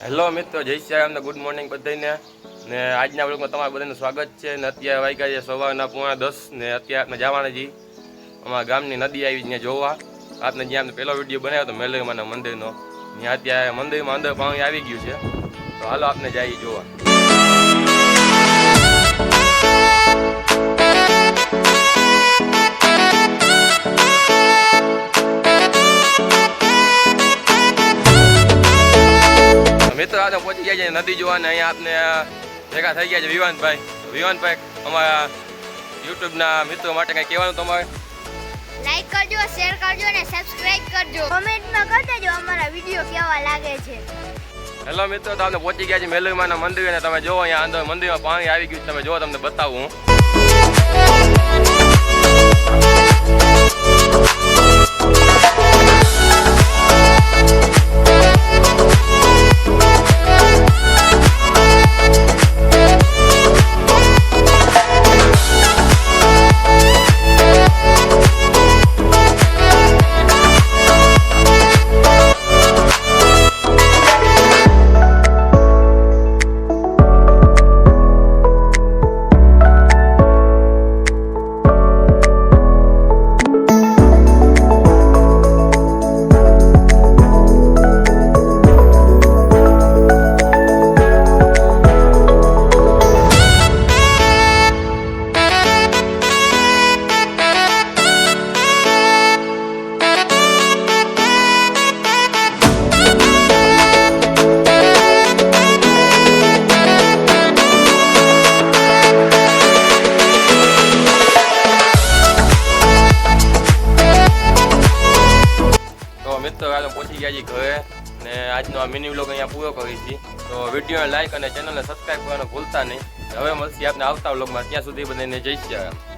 Hello મિત્રો, જય શ્રી રામ ને ગુડ મોર્નિંગ બધાને ને આજના બ્લોગમાં તમારું બધાનું સ્વાગત છે ને અત્યારે વાગ્યા છે સવારના 9:45 ને અત્યારે આપણે જવાના છીએ અમારા ગામની નદી આવી ત્યાં જોવા. આપણે જ્યાં આપણે પહેલો વિડીયો બનાવ્યો હતો મેલરીમાના મંદિરનો, ત્યાં અત્યારે મંદિરમાં અંદર પાણી આવી ગયું છે, તો હાલો આપણે જઈએ જોવા. મિત્રો આપણે પહોંચી ગયા છે નદી જોવા ને અહીંયા આપણે ભેગા થઈ ગયા છે વિવાનભાઈ. અમારા યુટ્યુબના મિત્રો માટે કંઈ કહેવાનું તમારે? લાઈક કરજો, શેર કરજો અને સબસ્ક્રાઇબ કરજો. કમેન્ટમાં કરી દેજો અમારા વિડિયો કેવા લાગે છે. હેલો મિત્રો, તો આપણે પહોંચી ગયા છે મેલરીમાના મંદિર અને તમે જોવો અહીંયા અંદર મંદિરમાં પાણી આવી ગયું. તમે જોવો, તમને બતાવું હું. મિત્રો આપણે પહોંચી ગયા છીએ ઘરે ને આજનો આ મિની વ્લોગ અહીંયા પૂરો કરી છે. તો વિડીયોને લાઈક અને ચેનલને સબસ્ક્રાઈબ કરવાનું ભૂલતા નહીં. હવે મળશે આપણે આવતા વ્લોગમાં. ત્યાં સુધી બધાને જય શ્રી રામ.